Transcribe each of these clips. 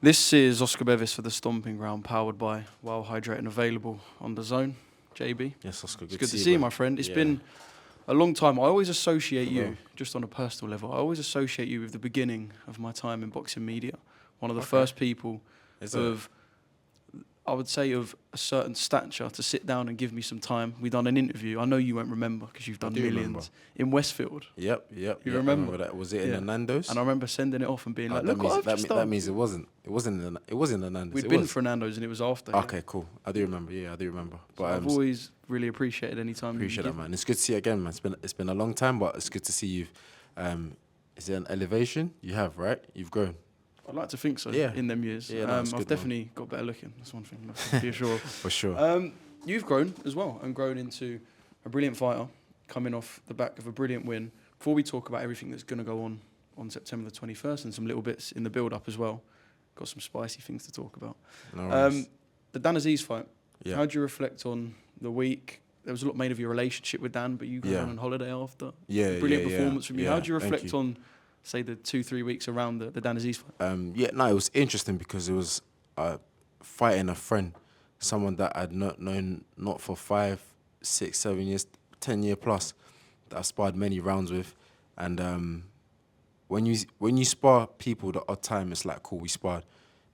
This is Oscar Bevis for the Stomping Ground, powered by Wow Hydrate and available on DAZN. JB. Yes, Oscar. Good to see you, my friend. It's been a long time. I always associate you, just on a personal level, I always associate you with the beginning of my time in boxing media. One of the first people I would say, of a certain stature to sit down and give me some time. We done an interview. I know you won't remember because you've done millions in Westfield. Yep. You remember that? Was it in the Nando's? And I remember sending it off and being like, "Look what I've just done." That means it wasn't in the Nando's. We'd been for Nando's and it was after. Okay, cool. I do remember. Yeah, I do remember. But so I've always really appreciated any time. Appreciate that, man. It's good to see you again, man. It's been a long time, but it's good to see you. Is it an elevation? You have, right? You've grown. I'd like to think so. Yeah. In them years, I've definitely got better looking. That's one thing. For sure. For sure. You've grown as well and grown into a brilliant fighter, coming off the back of a brilliant win. Before we talk about everything that's going to go on September the 21st and some little bits in the build-up as well, got some spicy things to talk about. No the Dan Azeez fight. Yeah. How do you reflect on the week? There was a lot made of your relationship with Dan, but you got on holiday after. Yeah. Brilliant performance from you. How do you reflect on, say, the 2-3 weeks around the Dan Azeez fight? It was interesting because it was fighting a friend, someone that I'd not known not for 5, 6, 7 years, 10 year plus, that I've sparred many rounds with. And when you spar people the odd time, it's like, cool, we sparred.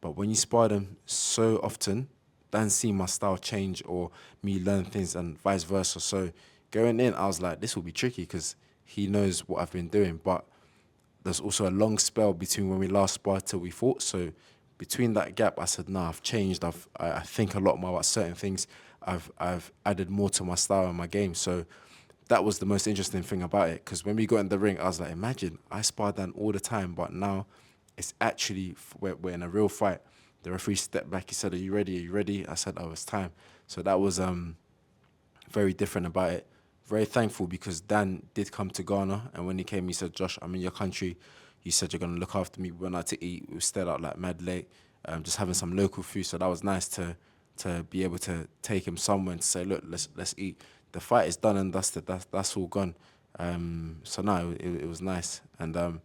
But when you spar them so often, Dan seen my style change or me learn things and vice versa. So going in, I was like, this will be tricky because he knows what I've been doing. But there's also a long spell between when we last sparred till we fought. So between that gap, I said, nah, I've changed. I think a lot more about certain things. I've added more to my style and my game. So that was the most interesting thing about it. Because when we got in the ring, I was like, imagine, I sparred Dan all the time, but now it's actually, we're in a real fight. The referee stepped back. He said, are you ready? Are you ready? I said, oh, it's time. So that was very different about it. Very thankful because Dan did come to Ghana, and when he came, he said, Josh, I'm in your country. He said, you're going to look after me. We went out to eat. We stayed out like mad late, just having some local food. So that was nice to be able to take him somewhere and to say, look, let's eat. The fight is done and dusted. That's all gone. So no, it was nice. And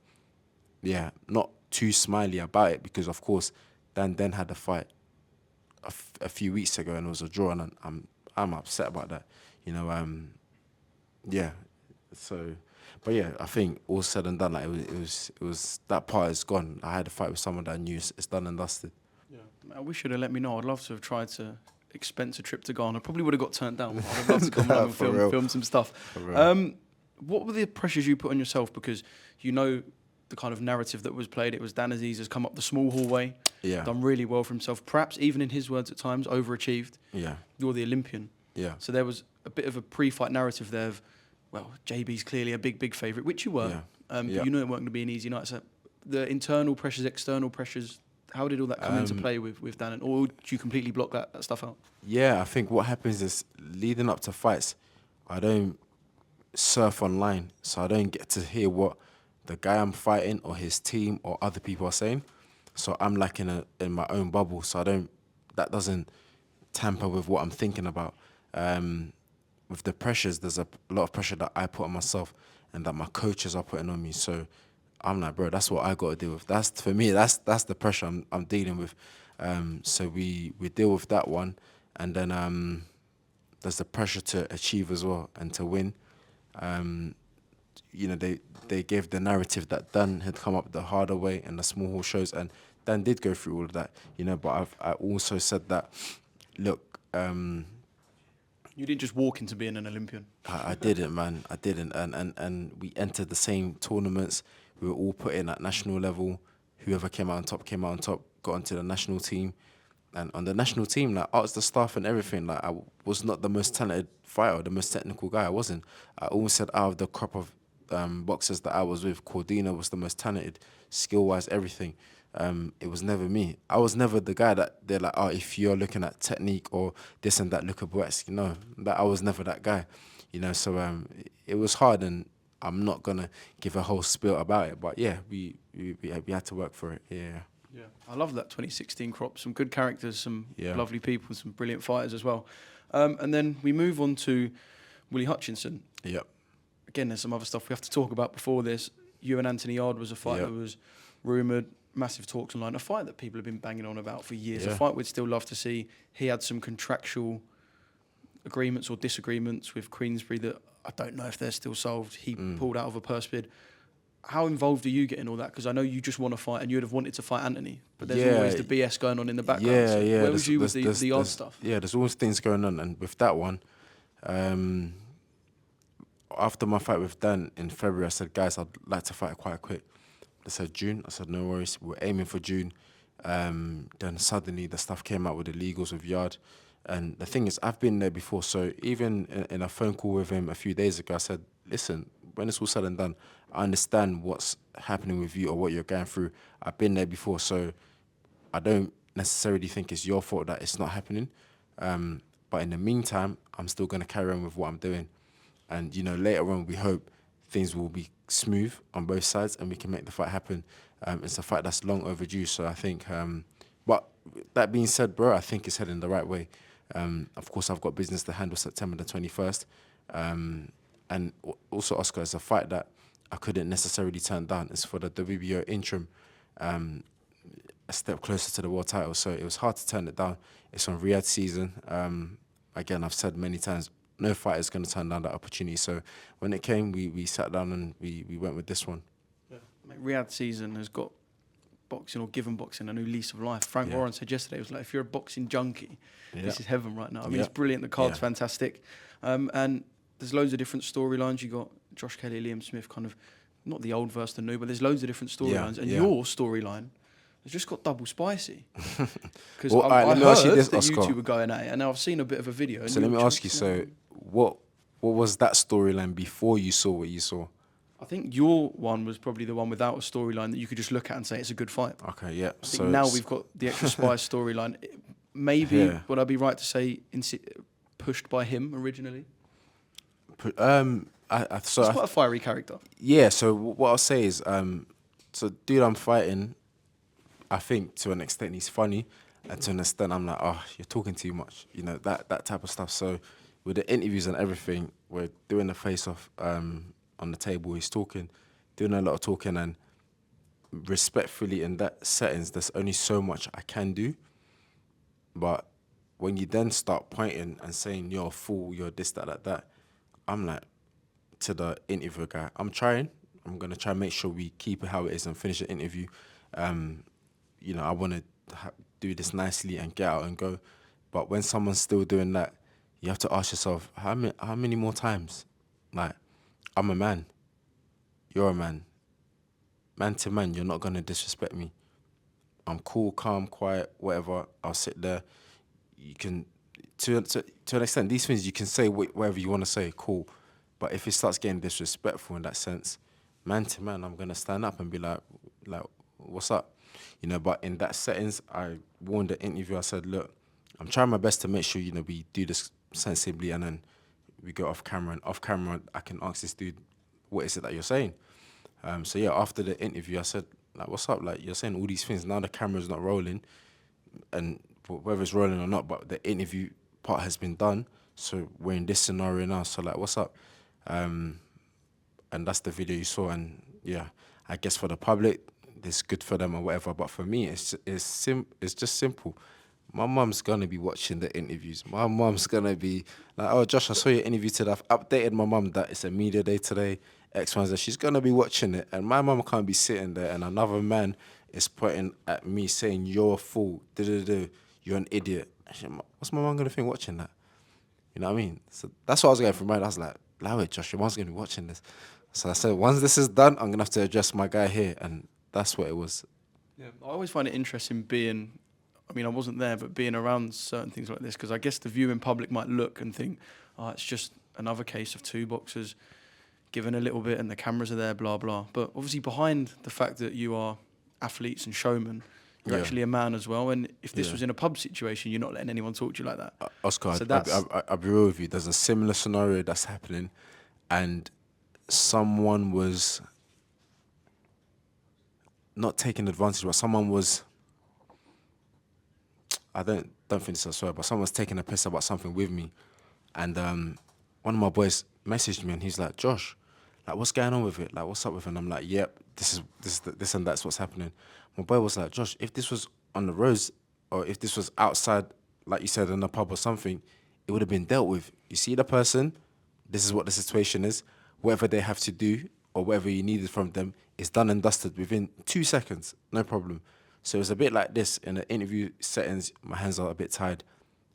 not too smiley about it because, of course, Dan then had a fight a few weeks ago and it was a draw, and I'm upset about that. So, but yeah, I think all said and done, like it was that part is gone. I had a fight with someone that I knew it's done and dusted. Yeah, I wish you'd have let me know. I'd love to have tried to expense a trip to Ghana. Probably would have got turned down. I'd have loved to come along and film some stuff. What were the pressures you put on yourself? Because you know the kind of narrative that was played. It was Dan Azeez has come up the small hallway, done really well for himself. Perhaps even in his words at times, overachieved. Yeah, you're the Olympian. Yeah. So there was a bit of a pre-fight narrative there of, well, JB's clearly a big favourite, which you were. But you know it weren't going to be an easy night. So the internal pressures, external pressures, how did all that come into play with Dan? Or did you completely block that stuff out? Yeah, I think what happens is leading up to fights, I don't surf online, so I don't get to hear what the guy I'm fighting or his team or other people are saying. So I'm like in my own bubble, so that doesn't tamper with what I'm thinking about. With the pressures, there's a lot of pressure that I put on myself and that my coaches are putting on me. So I'm like, bro, that's what I got to deal with. That's for me. That's the pressure I'm dealing with. So we deal with that one, and then there's the pressure to achieve as well and to win. They gave the narrative that Dan had come up the harder way and the small hall shows, and Dan did go through all of that. But I also said that, look. You didn't just walk into being an Olympian. I didn't, man. I didn't. And we entered the same tournaments. We were all put in at national level. Whoever came out on top, got onto the national team. And on the national team, like, asked the staff and everything, like, I was not the most talented fighter, the most technical guy. I wasn't. I always said out of the crop of boxers that I was with, Cordina was the most talented, skill-wise, everything. It was never me. I was never the guy that they're like, oh, if you're looking at technique or this and that, look at Buatsi. No, I was never that guy. So it was hard, and I'm not gonna give a whole spiel about it. But yeah, we had to work for it. Yeah. Yeah, I love that 2016 crop. Some good characters, some lovely people, some brilliant fighters as well. And then we move on to Willy Hutchinson. Yep. Again, there's some other stuff we have to talk about before this. You and Anthony Yarde was a fight that was rumoured. massive talks online. A fight that people have been banging on about for years. Yeah. A fight we'd still love to see. He had some contractual agreements or disagreements with Queensberry that I don't know if they're still solved. He pulled out of a purse bid. How involved are you getting all that? Because I know you just want to fight and you'd have wanted to fight Anthony, but there's always the BS going on in the background. Yeah, so yeah. Where was you with the odd stuff? Yeah, there's always things going on. And with that one, after my fight with Dan in February, I said, guys, I'd like to fight quite quick. They said June. I said, no worries. We're aiming for June. Then suddenly the stuff came out with the legals with Yarde. And the thing is, I've been there before. So even in a phone call with him a few days ago, I said, listen, when it's all said and done, I understand what's happening with you or what you're going through. I've been there before, so I don't necessarily think it's your fault that it's not happening. But in the meantime, I'm still going to carry on with what I'm doing. And, you know, later on, we hope things will be smooth on both sides and we can make the fight happen. It's a fight that's long overdue, so I think... but that being said, bro, I think it's heading the right way. Of course, I've got business to handle September the 21st. And also, Oscar, it's a fight that I couldn't necessarily turn down. It's for the WBO interim, a step closer to the world title. So it was hard to turn it down. It's on Riyadh season. Again, I've said many times, no fighter is going to turn down that opportunity. So when it came, we sat down and we went with this one. Yeah. Mate, Riyadh season has got boxing or given boxing a new lease of life. Frank Warren said yesterday, it was like, if you're a boxing junkie, this is heaven right now. I mean, it's brilliant. The card's fantastic. And there's loads of different storylines. You got Josh Kelly, Liam Smith, kind of, not the old versus the new, but there's loads of different storylines. And your storyline has just got double spicy. Because I heard that you two were going at it, and now I've seen a bit of a video. So let me ask you, so what was that storyline before you saw what you saw? I think your one was probably the one without a storyline that you could just look at and say it's a good fight. Okay, yeah. I think now we've got the extra spice storyline. Maybe, would I be right to say, pushed by him originally? So he's quite a fiery character. Yeah, so what I'll say is, so dude I'm fighting, I think to an extent he's funny, and to an extent I'm like, oh, you're talking too much, you know, that type of stuff. So with the interviews and everything, we're doing the face-off on the table, he's talking, doing a lot of talking, and respectfully in that settings, there's only so much I can do. But when you then start pointing and saying, you're a fool, you're this, that, I'm like, to the interview guy, I'm going to try and make sure we keep it how it is and finish the interview. You know, I want to do this nicely and get out and go. But when someone's still doing that, you have to ask yourself, how many more times? Like, I'm a man. You're a man. Man to man, you're not going to disrespect me. I'm cool, calm, quiet, whatever. I'll sit there. You can, to an extent, these things you can say whatever you want to say, cool. But if it starts getting disrespectful in that sense, man to man, I'm going to stand up and be like, what's up? You know, but in that settings, I warned the interviewer, I said, look, I'm trying my best to make sure, you know, we do this sensibly and then we go off camera. And off camera, I can ask this dude, what is it that you're saying? So yeah, after the interview, I said, like, what's up? Like, you're saying all these things. Now the camera's not rolling, and whether it's rolling or not, but the interview part has been done. So we're in this scenario now. So like, what's up? And that's the video you saw. And yeah, I guess for the public, it's good for them or whatever. But for me, it's just simple. My mum's gonna be watching the interviews. My mum's gonna be like, oh, Josh, I saw your interview today. I've updated my mum that it's a media day today. X, Y, Z. She's gonna be watching it, and my mum can't be sitting there and another man is pointing at me saying, you're a fool, you're an idiot. What's my mum gonna think watching that? You know what I mean? So that's what I was going through my mind. I was like, allow it, Josh, your mum's gonna be watching this. So I said, once this is done, I'm gonna have to address my guy here, and that's what it was. Yeah, I always find it interesting being, I mean, I wasn't there, but being around certain things like this, because I guess the viewing public might look and think, oh, it's just another case of two boxers giving a little bit and the cameras are there, blah, blah. But obviously behind the fact that you are athletes and showmen, you're actually a man as well. And if this was in a pub situation, you're not letting anyone talk to you like that. Oscar, so I'll be real with you. There's a similar scenario that's happening, and someone was not taking advantage, but someone was, I don't think this is a swear, but someone was taking a piss about something with me. And one of my boys messaged me and he's like, Josh, like, what's going on with it? Like, what's up with it? And I'm like, yep, this and that's what's happening. My boy was like, Josh, if this was on the roads or if this was outside, like you said, in a pub or something, it would have been dealt with. You see the person, this is what the situation is. Whatever they have to do or whatever you needed from them is done and dusted within 2 seconds, no problem. So it was a bit like this. In the interview settings, my hands are a bit tied.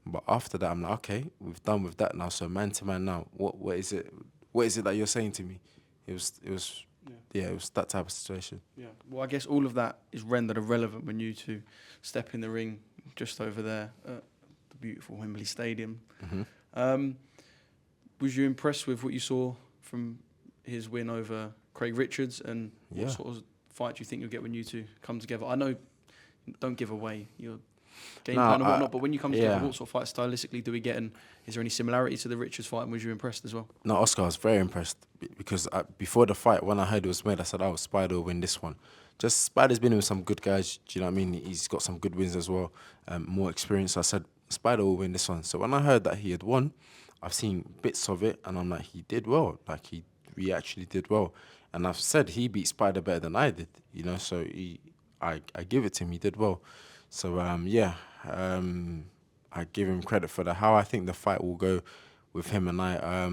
But after that, I'm like, okay, we've done with that now. So man to man now, what is it? What is it that you're saying to me? It was it was that type of situation. Yeah. Well, I guess all of that is rendered irrelevant when you two step in the ring just over there at the beautiful Wembley Stadium. Mm-hmm. Was you impressed with what you saw from his win over Craig Richards, and Yeah. what sort of fight do you think you'll get when you two come together? I know, don't give away your game plan and whatnot, but when you come together, what sort of fight stylistically do we get, and is there any similarity to the Richards fight, and was you impressed as well? No, Oscar, I was very impressed because before the fight, when I heard it was made, I said, oh, Spider will win this one. Just Spider's been with some good guys, do you know what I mean? He's got some good wins as well, more experience. So I said, Spider will win this one. So when I heard that he had won, I've seen bits of it, and I'm like, he did well. Like, he actually did well. And I've said he beat Spider better than I did, you know, so I give it to him, he did well. So, I give him credit for that. How I think the fight will go with him and I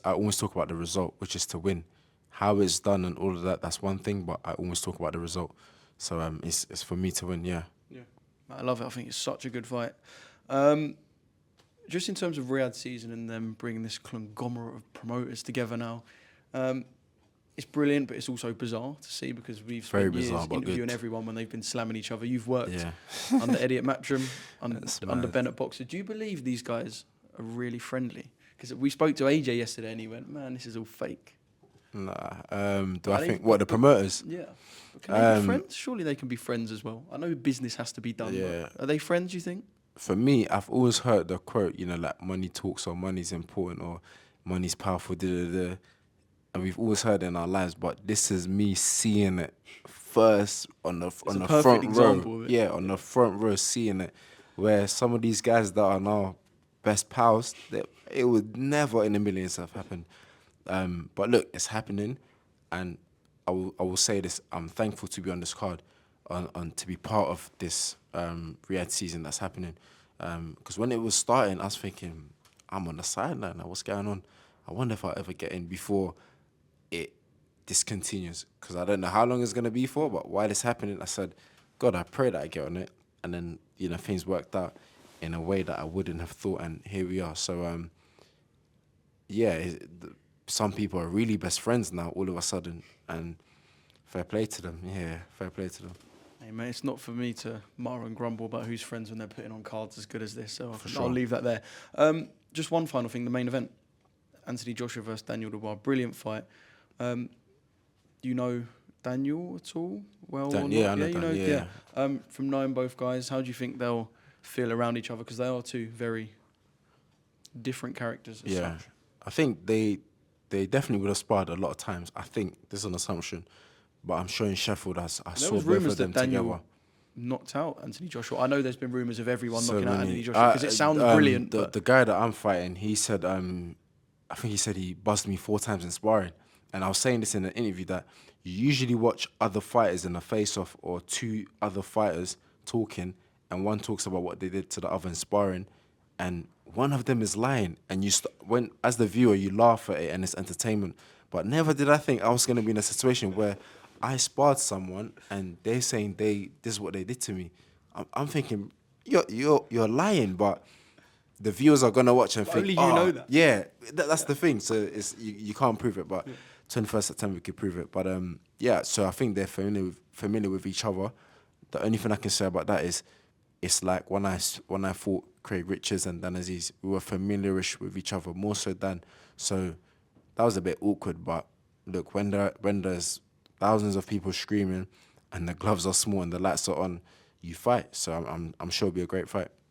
always talk about the result, which is to win. How it's done and all of that, that's one thing, but I always talk about the result. So it's for me to win, yeah. Yeah, I love it. I think it's such a good fight. Just in terms of Riyadh season and them bringing this conglomerate of promoters together now, it's brilliant, but it's also bizarre to see because we've spent years interviewing everyone when they've been slamming each other. You've worked under Eddie at Matchroom, under Ben at Boxer. Do you believe these guys are really friendly? Because we spoke to AJ yesterday and he went, man, this is all fake. Nah. Do I think, what, the promoters? Yeah. But can they be friends? Surely they can be friends as well. I know business has to be done, but are they friends, you think? For me, I've always heard the quote, you know, like money talks or money's important or money's powerful, and we've always heard it in our lives, but this is me seeing it first on the front row. Yeah, on the front row, seeing it, where some of these guys that are now best pals, it would never in a million years have happened. But look, it's happening, and I will say this: I'm thankful to be on this card, on to be part of this Riyadh season that's happening. Because when it was starting, I was thinking, I'm on the sideline now. What's going on? I wonder if I'll ever get in before it discontinues. Because I don't know how long it's going to be for, but while it's happening, I said, God, I pray that I get on it. And then, you know, things worked out in a way that I wouldn't have thought, and here we are. So, some people are really best friends now all of a sudden, and fair play to them. Yeah, fair play to them. Hey, mate, it's not for me to mar and grumble about who's friends when they're putting on cards as good as this, so I'll leave that there. Just one final thing, the main event. Anthony Joshua versus Daniel Dubois, brilliant fight. You know Daniel at all? Well, I know Daniel, yeah. From knowing both guys, how do you think they'll feel around each other? Because they are two very different characters as such. I think they definitely would have sparred a lot of times. I think this is an assumption, but I'm sure in Sheffield I saw both of them together. Knocked out Anthony Joshua. I know there's been rumours of everyone knocking out Anthony Joshua because it sounds brilliant. The guy that I'm fighting, he said, I think he said he buzzed me 4 times in sparring. And I was saying this in an interview that you usually watch other fighters in a face-off or 2 other fighters talking, and one talks about what they did to the other in sparring, and one of them is lying. And as the viewer, you laugh at it and it's entertainment. But never did I think I was going to be in a situation where I sparred someone and they're saying this is what they did to me. I'm thinking, you're lying, but the viewers are gonna watch and think, only you know that. Yeah, that's the thing. So it's you can't prove it, but 21st September we could prove it. But so I think they're familiar with each other. The only thing I can say about that is, it's like when I fought Craig Richards and Dan Azeez, we were familiarish with each other more so than. So that was a bit awkward. But look, when there's thousands of people screaming and the gloves are small and the lights are on, you fight. So I'm sure it'll be a great fight.